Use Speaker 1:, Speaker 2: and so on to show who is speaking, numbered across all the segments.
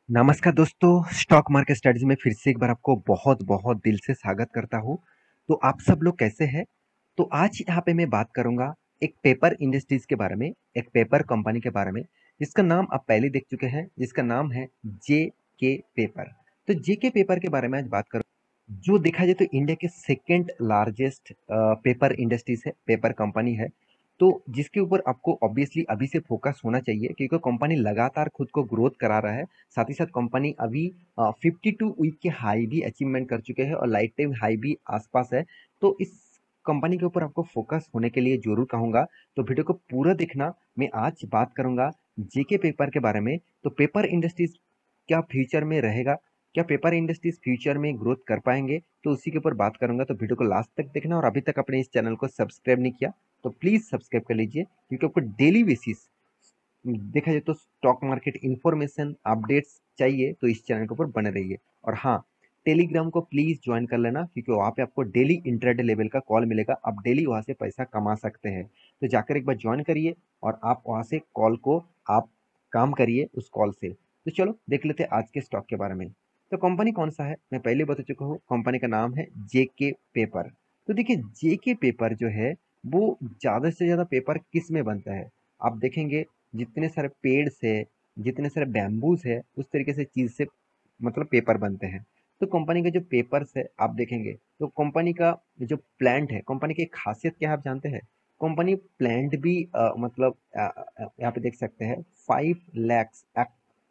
Speaker 1: नमस्कार दोस्तों, stock market strategy में फिर से एक बार आपको बहुत बहुत दिल से स्वागत करता हूँ। तो आप सब लोग कैसे हैं? तो आज यहाँ पे मैं बात करूँगा एक पेपर इंडस्ट्रीज के बारे में, एक पेपर कंपनी के बारे में, जिसका नाम आप पहले देख चुके हैं, जिसका नाम है जे के पेपर। तो जे के पेपर के बारे में आज बात करूँ। जो देखा जाए तो इंडिया के सेकेंड लार्जेस्ट पेपर इंडस्ट्रीज है, पेपर कंपनी है। तो जिसके ऊपर आपको ऑब्वियसली अभी से फोकस होना चाहिए, क्योंकि कंपनी लगातार खुद को ग्रोथ करा रहा है। साथ ही साथ कंपनी अभी 52 वीक के हाई भी अचीवमेंट कर चुके हैं और लाइफ टाइम हाई भी आसपास है। तो इस कंपनी के ऊपर आपको फोकस होने के लिए जरूर कहूंगा। तो वीडियो को पूरा देखना। मैं आज बात करूंगा जेके पेपर के बारे में। तो पेपर इंडस्ट्रीज क्या फ्यूचर में रहेगा, क्या पेपर इंडस्ट्रीज फ्यूचर में ग्रोथ कर पाएंगे, तो उसी के ऊपर बात करूंगा। तो वीडियो को लास्ट तक देखना और अभी तक अपने इस चैनल को सब्सक्राइब नहीं किया तो प्लीज सब्सक्राइब कर लीजिए, क्योंकि आपको डेली बेसिस देखा जाए तो स्टॉक मार्केट इन्फॉर्मेशन अपडेट्स चाहिए तो इस चैनल के ऊपर बने रहिए। और हाँ, टेलीग्राम को प्लीज ज्वाइन कर लेना, क्योंकि वहाँ पे आपको डेली इंट्राडे लेवल का कॉल मिलेगा। आप डेली वहाँ से पैसा कमा सकते हैं। तो जाकर एक बार ज्वाइन करिए और आप वहाँ से कॉल को आप काम करिए उस कॉल से। तो चलो देख लेते हैं आज के स्टॉक के बारे में। तो कंपनी कौन सा है मैं पहले बता चुका हूँ। कंपनी का नाम है जेके पेपर। तो देखिए, जेके पेपर जो है वो ज़्यादा से ज़्यादा पेपर किस में बनता है? आप देखेंगे जितने सारे पेड़ से, जितने सारे बैम्बूज है, उस तरीके से चीज से मतलब पेपर बनते हैं। तो कंपनी के जो पेपर्स है आप देखेंगे तो कंपनी का जो प्लांट है, कंपनी की एक खासियत क्या है आप जानते हैं? कंपनी प्लांट भी यहाँ पे देख सकते हैं 5 lakhs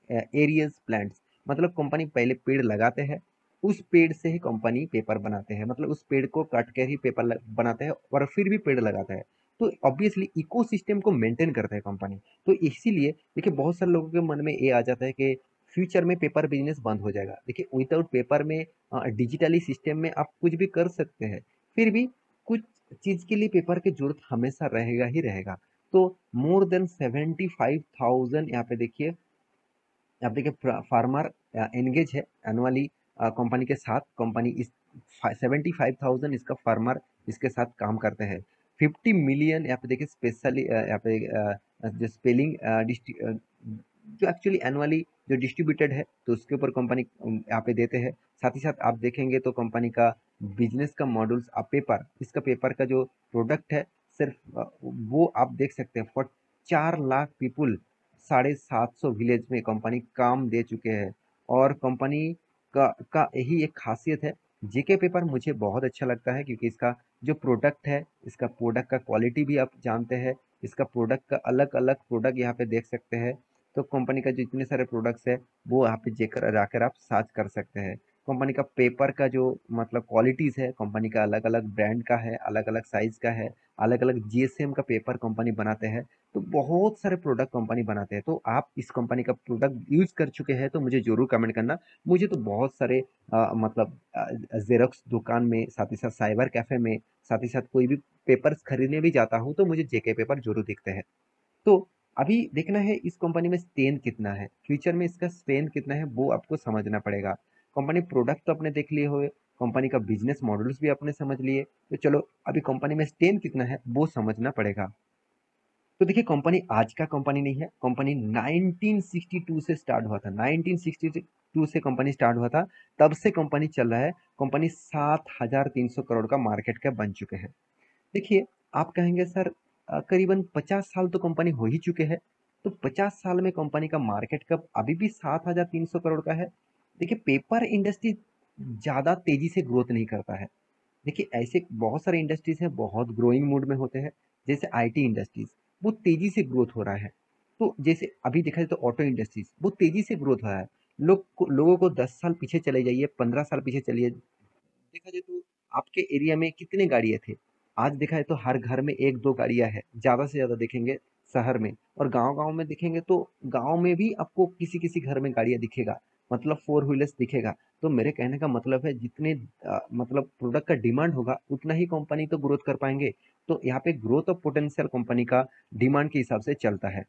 Speaker 1: एरियस प्लांट्स। मतलब कंपनी पहले पेड़ लगाते हैं, उस पेड़ से ही कंपनी पेपर बनाते हैं। मतलब उस पेड़ को काट कर ही पेपर बनाते हैं और फिर भी पेड़ लगाता है। तो ऑब्वियसली इकोसिस्टम को मेंटेन करता है कंपनी। तो इसीलिए देखिए, बहुत सारे लोगों के मन में ये आ जाता है कि फ्यूचर में पेपर बिजनेस बंद हो जाएगा। देखिए, विदाउट पेपर में डिजिटली सिस्टम में आप कुछ भी कर सकते हैं, फिर भी कुछ चीज के लिए पेपर की जरूरत हमेशा रहेगा ही रहेगा। तो मोर देन 75,000 यहाँ पे देखिए, आप देखिए फार्मर एंगेज है एनुअली कंपनी के साथ। कंपनी इस 75,000 इसका फार्मर इसके साथ काम करते हैं। 50 मिलियन यहाँ पे देखिए स्पेशली यहाँ पे जो स्पेलिंग जो एक्चुअली एनुअली जो डिस्ट्रीब्यूटेड है तो उसके ऊपर कंपनी यहाँ पे देते हैं। साथ ही साथ आप देखेंगे तो कंपनी का बिजनेस का मॉडल्स आप पेपर, इसका पेपर का जो प्रोडक्ट है सिर्फ वो आप देख सकते हैं फॉर 4 लाख पीपुल 750 विलेज में कंपनी काम दे चुके हैं। और कंपनी का यही एक खासियत है। जेके पेपर मुझे बहुत अच्छा लगता है, क्योंकि इसका जो प्रोडक्ट है, इसका प्रोडक्ट का क्वालिटी भी आप जानते हैं। इसका प्रोडक्ट का अलग अलग प्रोडक्ट यहाँ पे देख सकते हैं। तो कंपनी का जो इतने सारे प्रोडक्ट्स है वो यहाँ पे जेकर जाकर आप सर्च कर सकते हैं। कंपनी का पेपर का जो मतलब क्वालिटीज़ है, कंपनी का अलग अलग ब्रांड का है, अलग अलग साइज का है, अलग अलग जीएसएम का पेपर कंपनी बनाते हैं। तो बहुत सारे प्रोडक्ट कंपनी बनाते हैं। तो आप इस कंपनी का प्रोडक्ट यूज कर चुके हैं तो मुझे जरूर कमेंट करना। मुझे तो बहुत सारे मतलब जेरोक्स दुकान में, साथ ही साथ साइबर कैफे में, साथ ही साथ कोई भी पेपर्स खरीदने भी जाता हूँ तो मुझे जेके पेपर जरूर दिखते हैं। तो अभी देखना है इस कंपनी में स्ट्रेंथ कितना है, फ्यूचर में इसका स्ट्रेंथ कितना है वो आपको समझना पड़ेगा। कंपनी प्रोडक्ट तो आपने देख लिए हुए, कंपनी का बिजनेस मॉडल्स भी आपने समझ लिए। तो चलो अभी कंपनी में स्ट्रेंथ कितना है वो समझना पड़ेगा। तो देखिए, कंपनी आज का कंपनी नहीं है। कंपनी 1962 से स्टार्ट हुआ था। 1962 से कंपनी स्टार्ट हुआ था, तब से कंपनी चल रहा है। कंपनी 7,300 करोड़ का मार्केट कैप बन चुके हैं। देखिए, आप कहेंगे सर करीबन 50 साल तो कंपनी हो ही चुके हैं, तो 50 साल में कंपनी का मार्केट कैप अभी भी 7,300 करोड़ का है। देखिए, पेपर इंडस्ट्री ज़्यादा तेजी से ग्रोथ नहीं करता है। देखिए, ऐसे बहुत सारे इंडस्ट्रीज हैं बहुत ग्रोइंग मूड में होते हैं। जैसे आईटी इंडस्ट्रीज, वो तेजी से ग्रोथ हो रहा है। तो जैसे अभी देखा जाए तो ऑटो इंडस्ट्रीज वो तेजी से ग्रोथ हो रहा है। लोगों को 10 साल पीछे चले जाइए, 15 साल पीछे चलिए, देखा जाए तो आपके एरिया में कितने गाड़ियां थे? आज देखा जाए तो हर घर में एक दो गाड़ियां है, ज्यादा से ज्यादा देखेंगे शहर में। और गांव गांव में देखेंगे तो गांव में भी आपको किसी किसी घर में गाड़ियां दिखेगा, मतलब फोर व्हीलर्स दिखेगा। तो मेरे कहने का मतलब है जितने मतलब प्रोडक्ट का डिमांड होगा उतना ही कंपनी तो ग्रोथ कर पाएंगे। तो यहाँ पे ग्रोथ ऑफ पोटेंशियल कंपनी का डिमांड के हिसाब से चलता है।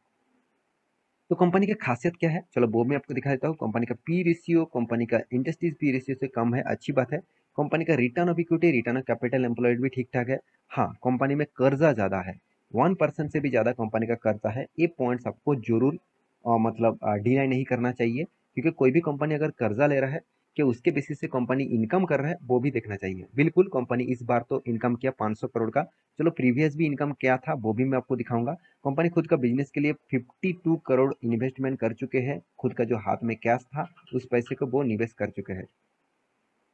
Speaker 1: तो कंपनी की खासियत क्या है, चलो वो मैं आपको दिखा देता हूँ। कंपनी का पी रेशियो, कंपनी का इंडस्ट्रीज पी रेशियो से कम है, अच्छी बात है। कंपनी का return of equity, return of capital employed भी ठीक ठाक है। हाँ, कंपनी में कर्जा ज्यादा है, 1% से भी ज्यादा कंपनी का कर्जा है। ये पॉइंट्स आपको जरूर मतलब डिनाई नहीं करना चाहिए, क्योंकि कोई भी कंपनी अगर कर्जा ले रहा है कि उसके बेसिस से कंपनी इनकम कर रहा है वो भी देखना चाहिए। बिल्कुल कंपनी इस बार तो इनकम किया 500 करोड़ का। चलो प्रीवियस भी इनकम क्या था वो भी मैं आपको दिखाऊंगा। कंपनी खुद का बिजनेस के लिए 52 करोड़ इन्वेस्टमेंट कर चुके हैं। खुद का जो हाथ में कैश था उस पैसे को वो निवेश कर चुके हैं।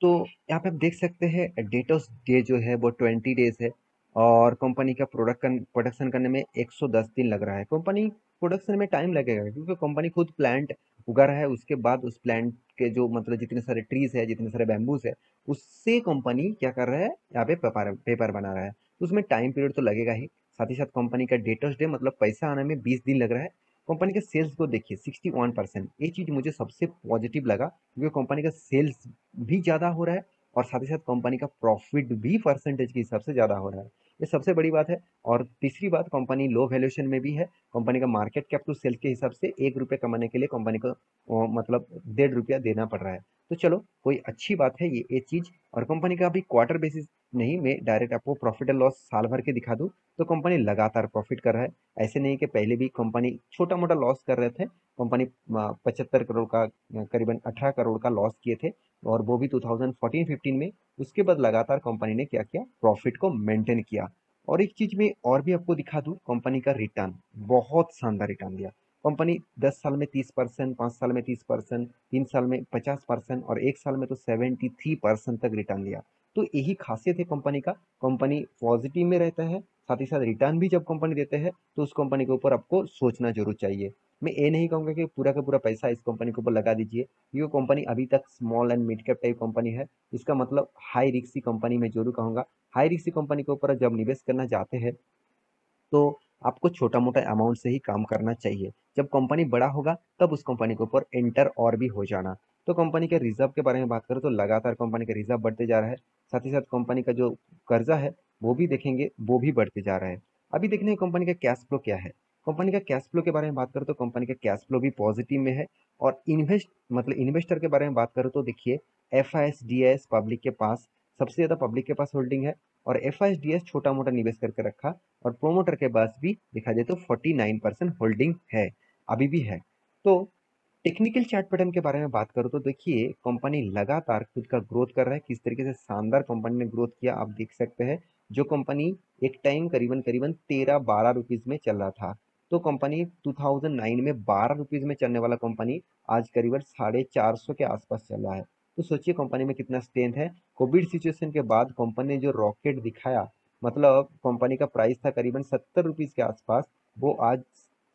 Speaker 1: तो यहाँ पे आप देख सकते हैं डेटोस डे जो है वो 20 डेज है। और कंपनी का प्रोडक्शन करने में 110 दिन लग रहा है। कंपनी प्रोडक्शन में टाइम लगेगा क्योंकि कंपनी खुद प्लांट उगा रहा है। उसके बाद उस प्लांट के जो मतलब जितने सारे ट्रीज है, जितने सारे बैम्बूज है, उससे कंपनी क्या कर रहा है, यहाँ पे पेपर पेपर बना रहा है। तो उसमें टाइम पीरियड तो लगेगा ही। साथ ही साथ कंपनी का डेटोस डे मतलब पैसा आने में 20 दिन लग रहा है। कंपनी के सेल्स को देखिए 61%। ये चीज मुझे सबसे पॉजिटिव लगा क्योंकि कंपनी का सेल्स भी ज़्यादा हो रहा है और साथ ही साथ कंपनी का प्रॉफिट भी परसेंटेज के हिसाब से ज़्यादा हो रहा है। ये सबसे बड़ी बात है। और तीसरी बात, कंपनी लो वैल्यूएशन में भी है। कंपनी का मार्केट कैप टू सेल्स के हिसाब से 1 रुपये कमाने के लिए कंपनी को मतलब 1.5 रुपया देना पड़ रहा है। तो चलो कोई अच्छी बात है ये चीज़। और कंपनी का अभी क्वार्टर बेसिस नहीं, मैं डायरेक्ट आपको प्रॉफिट एंड लॉस साल भर के दिखा दूँ तो कंपनी लगातार प्रॉफिट कर रहा है। ऐसे नहीं कि पहले भी कंपनी छोटा मोटा लॉस कर रहे थे। कंपनी 75 करोड़ का करीबन 18 करोड़ का लॉस किए थे और वो भी 2014-15 में। उसके बाद लगातार कंपनी ने क्या किया, प्रॉफिट को मेंटेन किया। और एक चीज में और भी आपको दिखा दूं, कंपनी का रिटर्न बहुत शानदार रिटर्न दिया। कंपनी 10 साल में 30%, 5 साल में 30%, 3 साल में 50% और 1 साल में तो 73% तक रिटर्न दिया। तो यही खासियत है कंपनी का। कंपनी पॉजिटिव में रहता है, साथ ही साथ रिटर्न भी जब कंपनी देते हैं तो उस कंपनी के ऊपर आपको सोचना जरूर चाहिए। मैं ये नहीं कहूँगा कि पूरा का पूरा पैसा इस कंपनी के ऊपर लगा दीजिए। ये कंपनी अभी तक small and mid cap type company है। इसका मतलब हाई रिस्क कंपनी मैं जरूर कहूँगा। हाई रिस्क कंपनी के ऊपर जब निवेश करना चाहते हैं तो आपको छोटा मोटा अमाउंट से ही काम करना चाहिए। जब कंपनी बड़ा होगा तब उस कंपनी के ऊपर एंटर और भी हो जाना। तो कंपनी के रिजर्व के बारे में बात करें तो लगातार कंपनी का रिजर्व बढ़ते जा रहा है। साथ ही साथ कंपनी का जो कर्जा है वो भी देखेंगे, वो भी बढ़ते जा रहा है। अभी देखने हैं कंपनी का कैश फ्लो क्या है। कंपनी का कैश फ्लो के बारे में बात करें तो कंपनी का कैश फ्लो भी पॉजिटिव में है। और इन्वेस्टर के बारे में बात करें तो देखिए, एफ पब्लिक के पास सबसे ज्यादा पब्लिक के पास होल्डिंग है। और एफ छोटा मोटा निवेश करके रखा। और प्रोमोटर के पास भी देखा जाए तो 49% होल्डिंग है, अभी भी है। तो टेक्निकल चार्ट पैटर्न के बारे में बात करूँ तो देखिए, कंपनी लगातार खुद का ग्रोथ कर रहा है। किस तरीके से शानदार कंपनी ने ग्रोथ किया आप देख सकते हैं। जो कंपनी एक टाइम करीबन करीबन 13-12 रुपीज में चल रहा था, तो कंपनी 2009 में 12 रुपीज में चलने वाला कंपनी आज करीबन 450 के आसपास चल रहा है। तो सोचिए कंपनी में कितना स्ट्रेंथ है। कोविड सिचुएशन के बाद कंपनी ने जो रॉकेट दिखाया, मतलब कंपनी का प्राइस था करीबन 70 रुपीज के आसपास, वो आज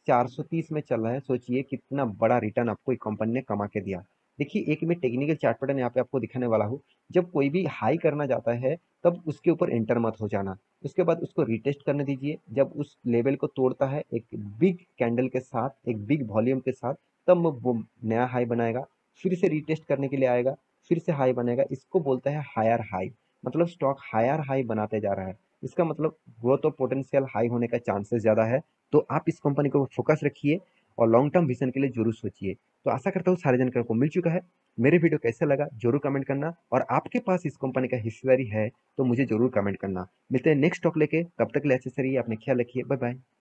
Speaker 1: 430 में चल रहा है। सोचिए कितना बड़ा रिटर्न आपको एक कंपनी ने कमा के दिया। देखिए एक मैं टेक्निकल चार्ट पैटर्न यहाँ पे आपको दिखाने वाला हूँ। जब कोई भी हाई करना जाता है तब उसके ऊपर एंटर मत हो जाना। उसके बाद उसको रिटेस्ट करने दीजिए। जब उस लेवल को तोड़ता है एक बिग कैंडल के साथ, एक बिग वॉल्यूम के साथ, तब वो नया हाई बनाएगा। फिर से रिटेस्ट करने के लिए आएगा, फिर से हाई बनेगा। इसको बोलते हैं हायर हाई। मतलब स्टॉक हायर हाई बनाते जा रहा है। इसका मतलब ग्रोथ और पोटेंशियल हाई होने का चांसेस ज्यादा है। तो आप इस कंपनी को फोकस रखिए और लॉन्ग टर्म विजन के लिए जरूर सोचिए। तो आशा करता हूँ सारे जानकारी को मिल चुका है। मेरे वीडियो कैसे लगा जरूर कमेंट करना, और आपके पास इस कंपनी का हिस्सेदारी है तो मुझे जरूर कमेंट करना। मिलते हैं नेक्स्ट टॉक लेके, तब तक ले अच्छे से रहिए, अपने ख्याल रखिए, बाय बाय।